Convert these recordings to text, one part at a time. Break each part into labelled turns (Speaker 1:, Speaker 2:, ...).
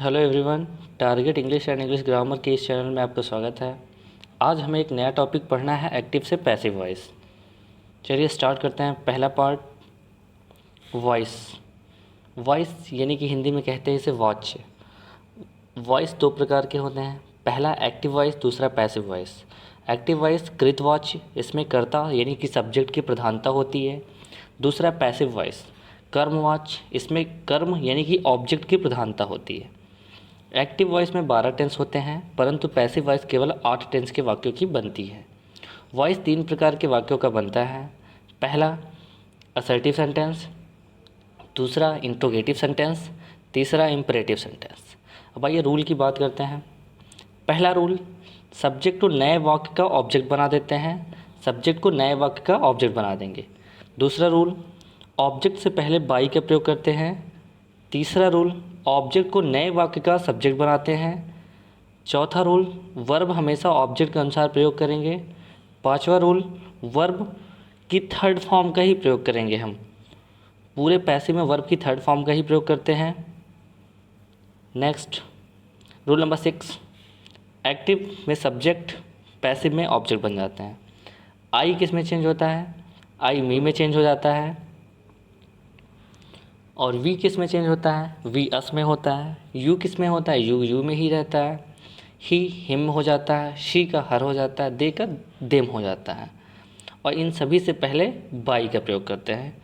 Speaker 1: Hello everyone. Target English and English grammar के इस channel में आपका स्वागत है। आज हमें एक नया टॉपिक पढ़ना है, एक्टिव से पैसिव वॉइस। चलिए स्टार्ट करते हैं। पहला पार्ट, वॉइस। वॉइस यानी कि हिंदी में कहते हैं इसे वॉच। वॉइस दो प्रकार के होते हैं, पहला एक्टिव वॉइस, दूसरा पैसिव वॉइस। एक्टिव वॉइस कृतवाच्य, इसमें कर्ता यानी कि सब्जेक्ट की प्रधानता होती है। दूसरा पैसिव वॉइस कर्मवाच्य, इसमें कर्म यानी कि ऑब्जेक्ट की प्रधानता होती है। एक्टिव वॉइस में 12 टेंस होते हैं, परंतु पैसिव वॉइस केवल 8 टेंस के वाक्यों की बनती है। वॉइस 3 प्रकार के वाक्यों का बनता है। पहला असर्टिव सेंटेंस, दूसरा इंट्रोगेटिव सेंटेंस, तीसरा इम्परेटिव सेंटेंस। अब आइए रूल की बात करते हैं। पहला रूल, सब्जेक्ट को नए वाक्य का ऑब्जेक्ट बना देते हैं। सब्जेक्ट को नए वाक्य का ऑब्जेक्ट बना देंगे। दूसरा रूल, ऑब्जेक्ट से पहले बाई का प्रयोग करते हैं। तीसरा रूल, ऑब्जेक्ट को नए वाक्य का सब्जेक्ट बनाते हैं। चौथा रूल, वर्ब हमेशा ऑब्जेक्ट के अनुसार प्रयोग करेंगे। पांचवा रूल, वर्ब की थर्ड फॉर्म का ही प्रयोग करेंगे। हम पूरे पैसिव में वर्ब की थर्ड फॉर्म का ही प्रयोग करते हैं। नेक्स्ट रूल नंबर 6, एक्टिव में सब्जेक्ट, पैसिव में ऑब्जेक्ट बन जाते हैं। आई किस में चेंज होता है? आई मी में चेंज हो जाता है। और वी किस में चेंज होता है? वी अस में होता है। यू किस में होता है? यू यू में ही रहता है। ही हिम हो जाता है। शी का हर हो जाता है। दे का देम हो जाता है। और इन सभी से पहले बाई का प्रयोग करते हैं।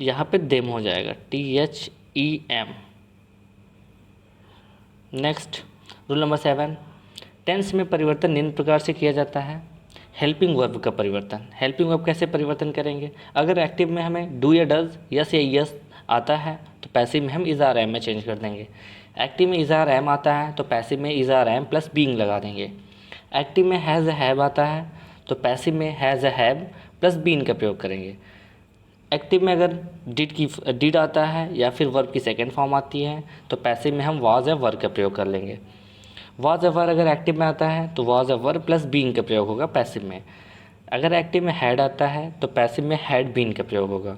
Speaker 1: यहाँ पे देम हो जाएगा, THEM। Next rule number 7, tense में परिवर्तन निम्न प्रकार से किया जाता है। हेल्पिंग वर्ब का परिवर्तन। हेल्पिंग वर्ब कैसे परिवर्तन करेंगे? अगर एक्टिव में हमें डू या डज, यस या यस आता है तो पैसिव में हम इज़ आर एम में चेंज कर देंगे। एक्टिव में इज़ आर एम आता है तो पैसिव में is are am plus being लगा देंगे। एक्टिव में हैज़ हैव आता है तो पैसिव में हैज़ हैव प्लस बीन का प्रयोग करेंगे। एक्टिव में अगर डिड आता है या फिर वर्ब की सेकेंड फॉर्म आती है तो पैसिव में हम वाज या वर का प्रयोग कर लेंगे। वाज अ वर अगर एक्टिव में आता है तो was a were plus being का प्रयोग होगा पैसिव में। अगर एक्टिव में हैड आता है तो पैसिव में हैड बीन का प्रयोग होगा।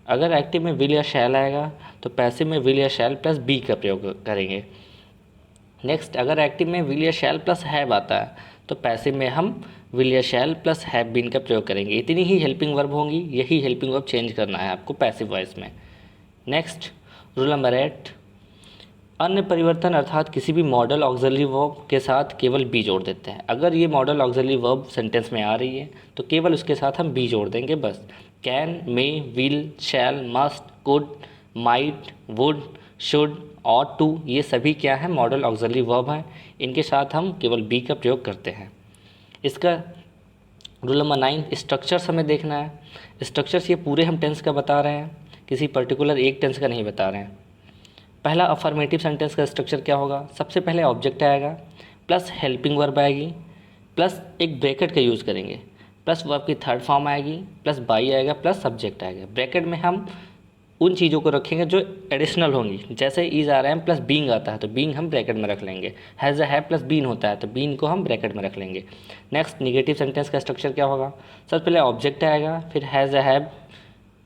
Speaker 1: अगर एक्टिव में विल या शैल आएगा तो पैसिव में विल या शैल प्लस बी का प्रयोग करेंगे। नेक्स्ट, अगर एक्टिव में विल या शैल प्लस हैव आता है तो पैसिव में हम विल या शैल प्लस हैव बीन का प्रयोग करेंगे। इतनी ही हेल्पिंग वर्ब होंगी, यही हेल्पिंग वर्ब चेंज करना है आपको पैसिव वॉइस में। नेक्स्ट रूल नंबर 8, अन्य परिवर्तन अर्थात किसी भी मॉडल ऑक्सिलरी वर्ब के साथ केवल बी जोड़ देते हैं। अगर ये मॉडल ऑक्सिलरी वर्ब सेंटेंस में आ रही है तो केवल उसके साथ हम बी जोड़ देंगे बस। Can, may, will, shall, must, could, might, would, should, ought to, ये सभी क्या है? मॉडल ऑक्सिलरी वर्ब हैं। इनके साथ हम केवल बी का प्रयोग करते हैं। इसका रूल नंबर 9, स्ट्रक्चर्स हमें देखना है। स्ट्रक्चर्स ये पूरे हम टेंस का बता रहे हैं, किसी पर्टिकुलर एक टेंस का नहीं बता रहे हैं। पहला अफर्मेटिव सेंटेंस का स्ट्रक्चर क्या होगा? सबसे पहले ऑब्जेक्ट आएगा, प्लस हेल्पिंग वर्ब आएगी, प्लस एक ब्रैकेट का यूज़ करेंगे, प्लस वर्ब की थर्ड फॉर्म आएगी, प्लस बाई आएगा, प्लस सब्जेक्ट आएगा। ब्रैकेट में हम उन चीज़ों को रखेंगे जो एडिशनल होंगी। जैसे is are am plus being आता है तो बीइंग हम ब्रैकेट में रख लेंगे। हैज़ अ हैव प्लस बीन होता है तो बीन को हम ब्रैकेट में रख लेंगे। नेक्स्ट, निगेटिव सेंटेंस का स्ट्रक्चर क्या होगा? सबसे पहले ऑब्जेक्ट आएगा, फिर हैज़ अ हैव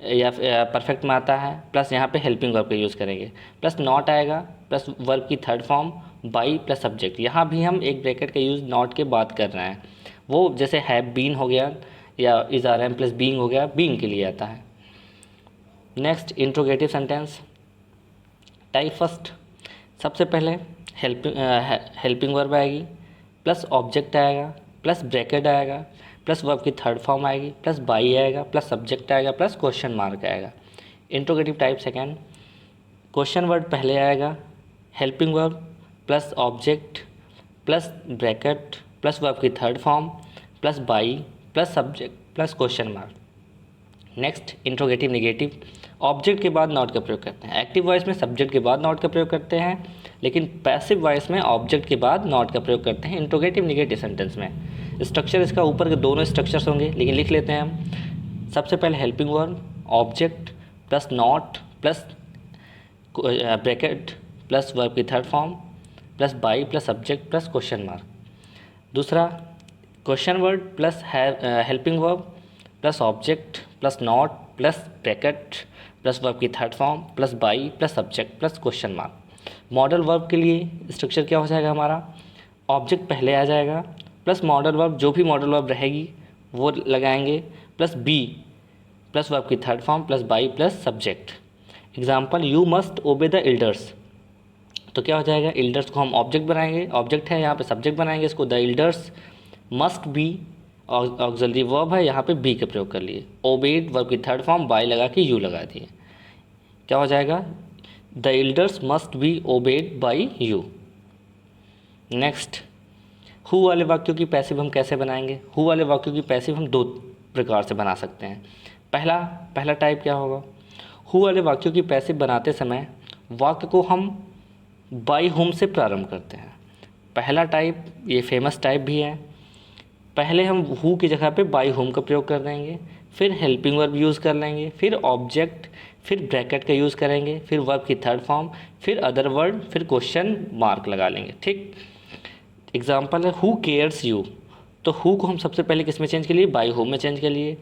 Speaker 1: या परफेक्ट में आता है, प्लस यहाँ पे हेल्पिंग वर्ब का यूज़ करेंगे, प्लस नॉट आएगा, प्लस वर्ब की third form, by plus subject. यहाँ भी हम एक ब्रैकेट का यूज़ नॉट के बाद कर रहे हैं। वो जैसे हैव बीन हो गया या is are am plus being हो गया, बीइंग के लिए आता है। Next, interrogative sentence type first. सबसे पहले हेल्पिंग वर्ब आएगी, प्लस ऑब्जेक्ट आएगा, प्लस ब्रैकेट आएगा, प्लस वर्ब की थर्ड फॉर्म आएगी, प्लस बाई आएगा, प्लस सब्जेक्ट आएगा, प्लस क्वेश्चन मार्क आएगा। Interrogative type second, question word पहले आएगा, helping verb plus object plus bracket plus verb की third form plus by plus subject plus question mark. Next, interrogative negative, object के बाद not का प्रयोग करते हैं। एक्टिव वॉइस में सब्जेक्ट के बाद नॉट का प्रयोग करते हैं, लेकिन पैसिव वॉइस में ऑब्जेक्ट के बाद नॉट का प्रयोग करते हैं इंट्रोगेटिव निगेटिव सेंटेंस में। स्ट्रक्चर इसका ऊपर के दोनों स्ट्रक्चर्स होंगे, लेकिन लिख लेते हैं हम। सबसे पहले helping verb, object plus not plus bracket plus verb की third form plus by plus subject plus question mark. दूसरा, question word plus helping verb plus object plus not plus bracket plus verb की third form plus by plus subject plus question mark. Modal verb के लिए structure क्या हो जाएगा हमारा, object पहले आ जाएगा प्लस मॉडल वर्ब, जो भी मॉडल वर्ब रहेगी वो लगाएंगे, प्लस बी प्लस वर्ब की third form plus by plus subject. Example, you must obey the elders, तो क्या हो जाएगा, एल्डर्स को हम ऑब्जेक्ट बनाएंगे, ऑब्जेक्ट है यहाँ पे सब्जेक्ट बनाएंगे इसको, the elders must be auxiliary verb है, यहाँ पे बी का प्रयोग कर लिए, ओबेड वर्ब की थर्ड फॉर्म बाय लगा के यू लगा दिए, क्या हो जाएगा, the elders must be obeyed by you. Next, who वाले वाक्यों की पैसिव हम कैसे बनाएंगे, हु वाले वाक्यों की पैसिव हम दो प्रकार से बना सकते हैं। पहला टाइप क्या होगा, हु वाले वाक्यों की पैसिव बनाते समय वाक्य को हम बाय होम से प्रारंभ करते हैं। पहला टाइप ये फेमस टाइप भी है, पहले हम हु की जगह पे बाय होम का प्रयोग कर देंगे, फिर हेल्पिंग वर्ब यूज़ कर लेंगे, फिर ऑब्जेक्ट, फिर ब्रैकेट का यूज़ करेंगे, फिर वर्ब की थर्ड फॉर्म, फिर अदर वर्ड, फिर क्वेश्चन मार्क लगा लेंगे। ठीक, एग्जाम्पल है हु केयर्स यू, तो हु को हम सबसे पहले किस में चेंज के लिए, बाय होम में चेंज के लिए।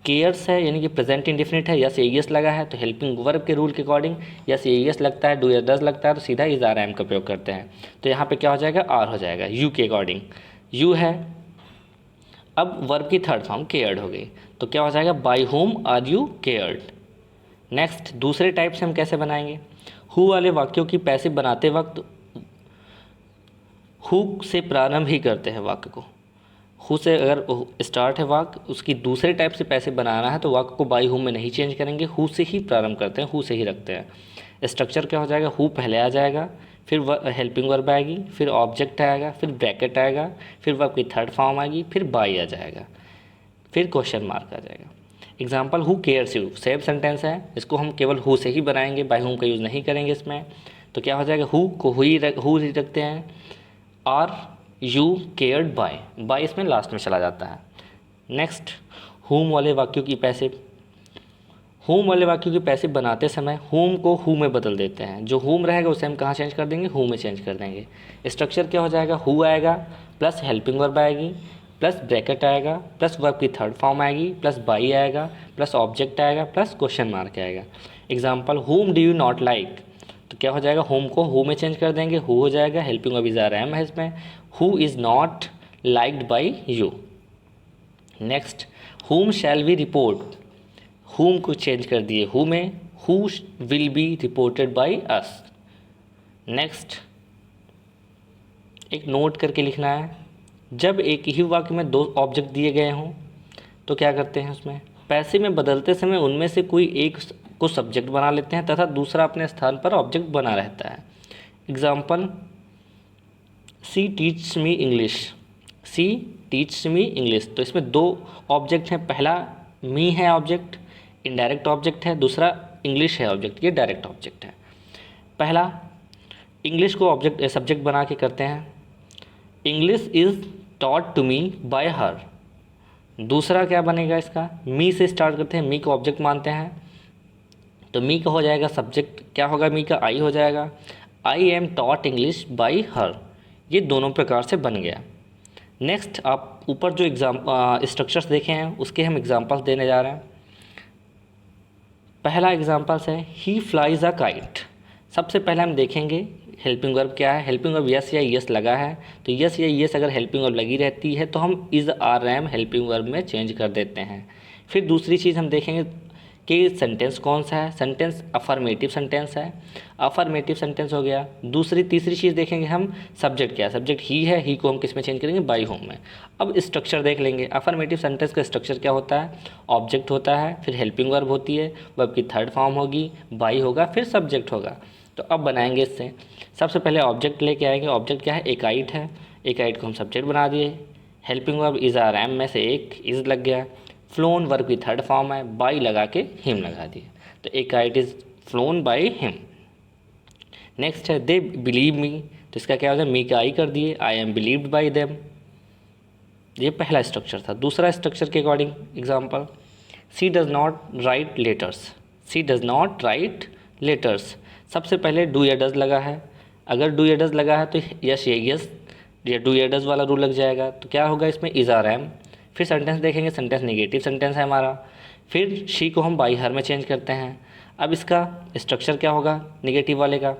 Speaker 1: केयर्स है यानी कि प्रेजेंट इंडेफिनिट है, यस एस लगा है तो हेल्पिंग वर्ब के रूल के अकॉर्डिंग यस एस लगता है, डू या डज लगता है तो सीधा इज आर एम का प्रयोग करते हैं, तो यहाँ पे क्या हो जाएगा, आर हो जाएगा, यू के अकॉर्डिंग यू है। अब वर्ब की थर्ड फॉर्म केयर्ड हो गई, तो क्या हो जाएगा, by whom are you cared. Next, दूसरे टाइप से हम कैसे बनाएंगे, हु वाले वाक्यों की पैसिव बनाते वक्त हु से प्रारंभ ही करते हैं वाक्य को, हु से अगर स्टार्ट है वाक्य, उसकी दूसरे टाइप से पैसिव बनाना है तो वाक्य को बाय होम में नहीं चेंज करेंगे, हु से ही प्रारंभ करते हैं, हु से ही रखते हैं। स्ट्रक्चर क्या हो जाएगा, हु पहले आ जाएगा, फिर हेल्पिंग वर्ब आएगी, फिर ऑब्जेक्ट आएगा, फिर ब्रैकेट आएगा, फिर वर्ब की थर्ड फॉर्म आएगी, फिर बाय आ जाएगा, फिर क्वेश्चन मार्क आ जाएगा। Example, who cares you, same sentence है, इसको हम केवल हु से ही बनाएंगे, बाय होम का यूज़ नहीं करेंगे इसमें, तो क्या हो जाएगा, हु को हु ही रखते हैं, आर यू केयर्ड बाय इसमें लास्ट में चला जाता है। नेक्स्ट, होम वाले वाक्यों की पैसिव, होम वाले वाक्यों की पैसिव बनाते समय होम को हु में बदल देते हैं, जो होम रहेगा उसे हम कहाँ चेंज कर देंगे, हु में चेंज कर देंगे। स्ट्रक्चर क्या हो जाएगा, हु आएगा प्लस हेल्पिंग वर्ब आएगी प्लस ब्रैकेट आएगा प्लस वर्ब की थर्ड फॉर्म आएगी प्लस बाई आएगा प्लस ऑब्जेक्ट आएगा प्लस क्वेश्चन मार्क आएगा। Example, home do you not like, तो क्या हो जाएगा, होम को हु में चेंज कर देंगे, हु हो जाएगा, helping verb is are am है इसमें, who is not liked by you. Next, whom shall we report, हुम को चेंज कर दिए हु में, who will be reported by us. Next, एक नोट करके लिखना है, जब एक ही वाक्य में दो ऑब्जेक्ट दिए गए हों तो क्या करते हैं, उसमें पैसिव में बदलते समय उनमें से कोई एक को सब्जेक्ट बना लेते हैं तथा दूसरा अपने स्थान पर ऑब्जेक्ट बना रहता है। एग्जाम्पल, सी टीच मी इंग्लिश, सी टीच मी इंग्लिश, तो इसमें दो ऑब्जेक्ट हैं, पहला मी है ऑब्जेक्ट, इनडायरेक्ट ऑब्जेक्ट है, दूसरा इंग्लिश है ऑब्जेक्ट, ये डायरेक्ट ऑब्जेक्ट है। पहला इंग्लिश को ऑब्जेक्ट सब्जेक्ट बना के करते हैं, English is taught to me by her. दूसरा क्या बनेगा इसका, मी से स्टार्ट करते हैं, मी को ऑब्जेक्ट मानते हैं, तो मी का हो जाएगा सब्जेक्ट, क्या होगा मी का, आई हो जाएगा, I M taught English by her. ये दोनों प्रकार से बन गया। नेक्स्ट, आप ऊपर जो स्ट्रक्चर्स देखे हैं उसके हम एग्जांपल्स देने जा रहे हैं। पहला एग्जांपल्स है, ही फ्लाइज अ काइट। सबसे पहले हम देखेंगे हेल्पिंग वर्ब क्या है, हेल्पिंग वर्ब यस या यस लगा है, तो यस या यस अगर हेल्पिंग वर्ब लगी रहती है तो हम is are am helping verb में चेंज कर देते हैं। फिर दूसरी चीज़ हम देखेंगे कि सेंटेंस कौन सा है, सेंटेंस अफर्मेटिव सेंटेंस है, अफर्मेटिव सेंटेंस हो गया। तीसरी चीज़ देखेंगे हम सब्जेक्ट क्या है, सब्जेक्ट ही है, ही को हम किस में चेंज करेंगे, बाय होम में। अब स्ट्रक्चर देख लेंगे, अफर्मेटिव सेंटेंस का स्ट्रक्चर क्या होता है, ऑब्जेक्ट होता है, फिर हेल्पिंग वर्ब होती है, वर्ब की थर्ड फॉर्म होगी, बाय होगा, फिर सब्जेक्ट होगा। तो अब बनाएंगे इससे, सबसे पहले ऑब्जेक्ट लेके आएंगे, ऑब्जेक्ट क्या है, एक आइट है, एक आइट को हम सब्जेक्ट बना दिए, helping verb is are am में से एक इज़ लग गया, फ्लोन वर्ब की थर्ड फॉर्म है, बाई लगा के हिम लगा दिए, तो a kite is flown by him. Next है दे बिलीव मी, तो इसका क्या होता है, मी का आई कर दिए, I am believed by them. ये पहला स्ट्रक्चर था। दूसरा स्ट्रक्चर के according example, she does not write letters, she does not write letters. सबसे पहले डू या डज़ लगा है, अगर डू या डज़ लगा है तो यस या डू या डज़ वाला रूल लग जाएगा, तो क्या होगा इसमें, इज़ आर एम। फिर सेंटेंस देखेंगे, सेंटेंस नेगेटिव सेंटेंस है हमारा, फिर शी को हम बाई हर में चेंज करते हैं। अब इसका स्ट्रक्चर क्या होगा निगेटिव वाले का?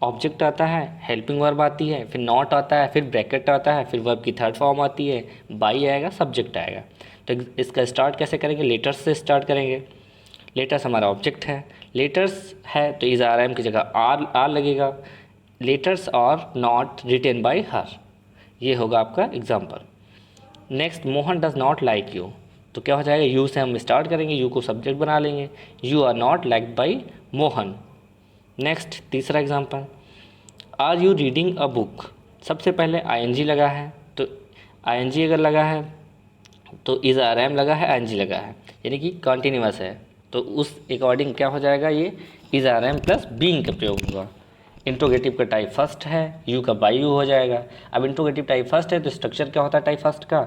Speaker 1: ऑब्जेक्ट आता है, हेल्पिंग वर्ब आती है, फिर नॉट आता है, फिर ब्रैकेट आता है, फिर वर्ब की थर्ड फॉर्म आती है, बाई आएगा, सब्जेक्ट आएगा। तो इसका स्टार्ट कैसे करेंगे? लेटर्स से स्टार्ट करेंगे। लेटर्स हमारा ऑब्जेक्ट है, लेटर्स है तो इज आर एम की जगह आर लगेगा। Letters are not written by her, ये होगा आपका example. Next, Mohan does not like you, तो क्या हो जाएगा? यू से हम स्टार्ट करेंगे, यू को सब्जेक्ट बना लेंगे, you are not liked by Mohan. Next, तीसरा example, are you reading a book, सबसे पहले आई लगा है, तो आई अगर लगा है तो इज आर एम लगा है, आई लगा है, यानी कि कॉन्टीन्यूअस है, तो उस अकॉर्डिंग क्या हो जाएगा? ये is are am plus being का प्रयोग होगा। इंट्रोगेटिव का टाइप फर्स्ट है, यू का बाई यू हो जाएगा। अब इंट्रोगेटिव टाइप फर्स्ट है तो स्ट्रक्चर क्या होता है टाइप फर्स्ट का?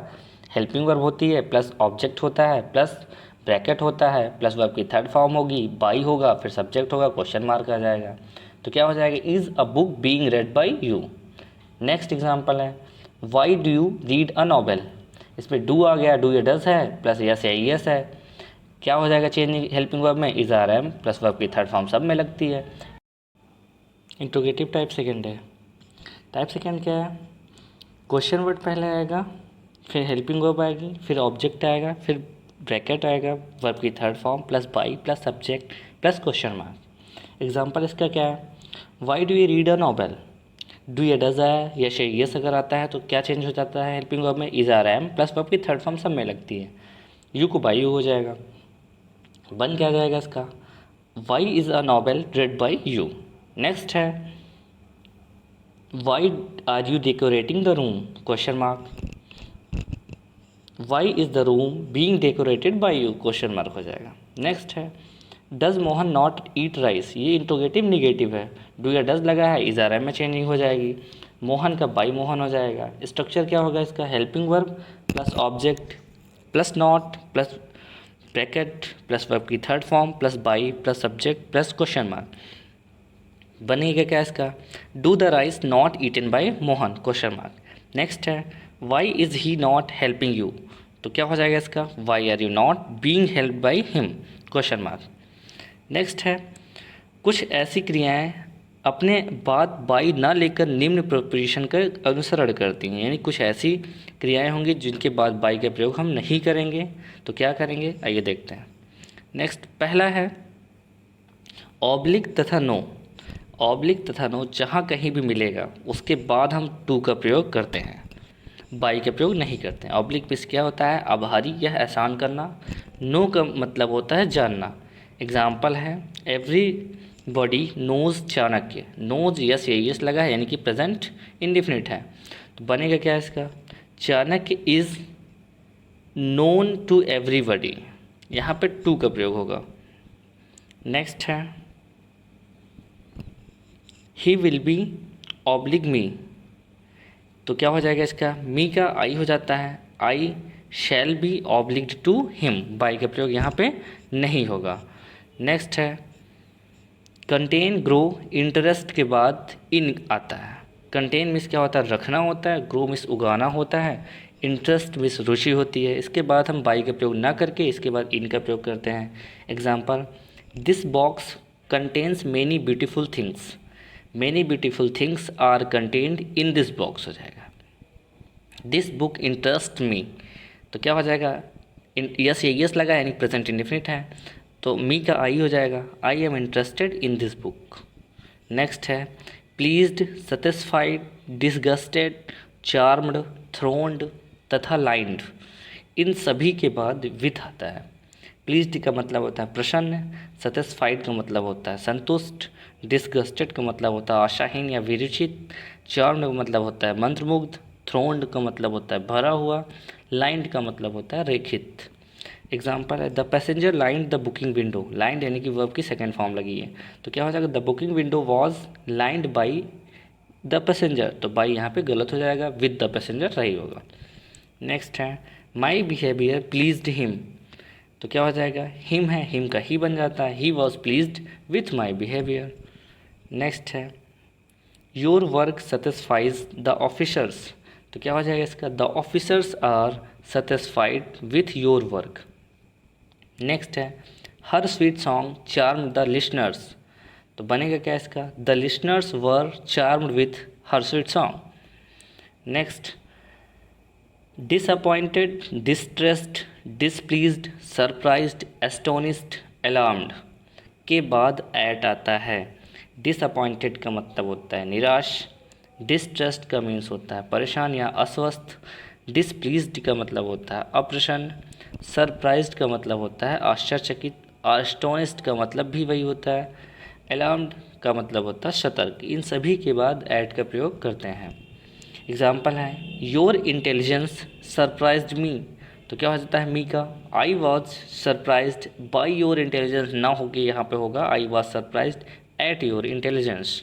Speaker 1: हेल्पिंग वर्ब होती है, प्लस ऑब्जेक्ट होता है, प्लस ब्रैकेट होता है, प्लस वर्ब की थर्ड फॉर्म होगी, बाई होगा, फिर सब्जेक्ट होगा, क्वेश्चन मार्क आ जाएगा। तो क्या हो जाएगा? Is a book being read by you. Next example है, why do you read a novel, इसमें डू आ गया, डू या डज है, प्लस यस या यस है, क्या हो जाएगा चेंज हेल्पिंग वर्ब में? Is are am plus verb की थर्ड फॉर्म सब में लगती है। इंट्रोगेटिव टाइप सेकंड है। टाइप सेकंड क्या है? क्वेश्चन वर्ड पहले आएगा, फिर हेल्पिंग वर्ब आएगी, फिर ऑब्जेक्ट आएगा, फिर ब्रैकेट आएगा, वर्ब की third form plus by plus subject plus question mark. Example इसका क्या है? Why do you read a novel, do या डज है, यस या यस अगर आता है तो क्या चेंज हो जाता है हेल्पिंग वर्ब में? Is are am plus verb की थर्ड फॉर्म सब में लगती है, यू को बाई यू हो जाएगा। बन क्या जाएगा इसका? Why is a novel read by you. Next है, why are you decorating the room, question mark, why is the room being decorated by you, question mark हो जाएगा। नेक्स्ट है, does Mohan not eat rice, ये interrogative negative है, do या does लगा है, is are am में चेंजिंग हो जाएगी, मोहन का बाई मोहन हो जाएगा। स्ट्रक्चर क्या होगा इसका? Helping verb plus object plus not plus bracket plus verb की third form plus by plus subject plus question mark. बनेगा क्या इसका? Do the rice not eaten by Mohan, question mark. Next है, why is he not helping you, तो क्या हो जाएगा इसका? Why are you not being help by him, question mark. Next है, कुछ ऐसी क्रियाएं अपने बाद बाई ना लेकर निम्न प्रोपोजिशन का अनुसरण करती हैं, यानी कुछ ऐसी क्रियाएं होंगी जिनके बाद बाई का प्रयोग हम नहीं करेंगे, तो क्या करेंगे आइए देखते हैं। नेक्स्ट, पहला है ऑब्लिक तथा नो, ऑब्लिक तथा नो जहाँ कहीं भी मिलेगा उसके बाद हम टू का प्रयोग करते हैं, बाई का प्रयोग नहीं करते हैं। ऑब्लिक में क्या होता है? आभारी या एहसान करना। नो का मतलब होता है जानना। एग्जाम्पल है, everybody knows Chanakya, knows es या यस लगा है, यानी कि प्रेजेंट इंडिफिनिट है, तो बनेगा क्या इसका? Chanakya is known to everybody, यहाँ पे टू का प्रयोग होगा। नेक्स्ट है, he will be oblige me, तो क्या हो जाएगा इसका? मी का आई हो जाता है, I shall be obliged to him, by का प्रयोग यहाँ पे नहीं होगा। नेक्स्ट है, कंटेन ग्रो, इंटरेस्ट के बाद इन आता है। कंटेन मीन्स क्या होता है? रखना होता है, ग्रो मीन्स उगाना होता है, इंटरेस्ट मीन्स रुचि होती है। इसके बाद हम बाई का प्रयोग ना करके इसके बाद इन का प्रयोग करते हैं। Example, this box contains many beautiful things, many beautiful things are contained in this box हो जाएगा। दिस बुक इंटरेस्ट मी, तो क्या हो जाएगा? यस या यस लगा यानी प्रेजेंट इंडेफिनिट है, तो मी का आई हो जाएगा, I am interested in this book. Next है, pleased, satisfied, disgusted, charmed, thronged तथा लाइंड, इन सभी के बाद विथ आता है। प्लीज्ड का मतलब होता है प्रसन्न, सेटिस्फाइड का मतलब होता है संतुष्ट, डिसगस्टेड का मतलब होता है आशाहीन या विरचित, चार्म्ड का मतलब होता है मंत्रमुग्ध, थ्रोन्ड का मतलब होता है भरा हुआ, लाइंड का मतलब होता है रेखित। एग्जाम्पल है, the passenger lined the booking window, lined यानी कि वर्ब की सेकेंड फॉर्म लगी है, तो क्या हो जाएगा? The booking window was lined by the passenger, तो बाई यहाँ पे गलत हो जाएगा, विद द पैसेंजर सही होगा। नेक्स्ट है, माई बिहेवियर प्लीज्ड हिम, तो क्या हो जाएगा? हिम है, हिम का ही बन जाता है, he was pleased with my behaviour. Next है, your work satisfies the officers, तो क्या हो जाएगा इसका? The officers are satisfied with your work. Next है, her sweet song charm the listeners, तो बनेगा क्या इसका, the listeners were charmed with her sweet song. Next, disappointed, distressed, displeased, surprised, astonished, alarmed के बाद एट आता है। डिसअपॉइंटेड का मतलब होता है निराश, डिस्ट्रेस्ड का मीन्स होता है परेशान या अस्वस्थ, डिसप्लीज्ड का मतलब होता है अप्रसन्न, सरप्राइज्ड का मतलब होता है आश्चर्यचकित, एस्टोनिस्ड का मतलब भी वही होता है, अलार्म्ड का मतलब होता है सतर्क। इन सभी के बाद एट का प्रयोग करते हैं। एग्जाम्पल है, योर इंटेलिजेंस सरप्राइज्ड मी, तो क्या हो जाता है मी का, I was surprised by your intelligence, ना होके यहाँ पे होगा I was surprised at your intelligence.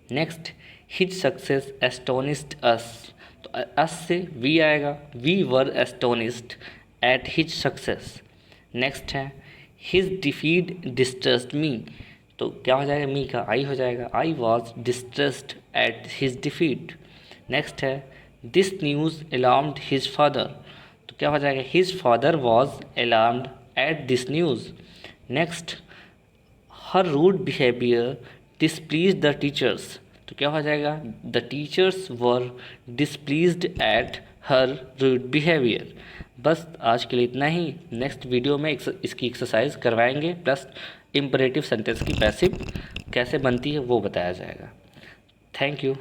Speaker 1: Next, his success astonished us, तो अस से वी आएगा, we were astonished at his success. Next है, हिज डिफीट डिस्ट्रेस्ड मी, तो क्या हो जाएगा मी का आई हो जाएगा, I was distressed at his defeat. Next है, this news alarmed his father, तो क्या हो जाएगा, his father was alarmed at this news. Next, her rude behaviour displease the teachers, तो क्या हो जाएगा, the teachers were displeased at her rude behaviour. बस आज के लिए इतना ही। नेक्स्ट वीडियो में इसकी एक्सरसाइज करवाएंगे, प्लस इम्परेटिव सेंटेंस की पैसिव कैसे बनती है वो बताया जाएगा। Thank you.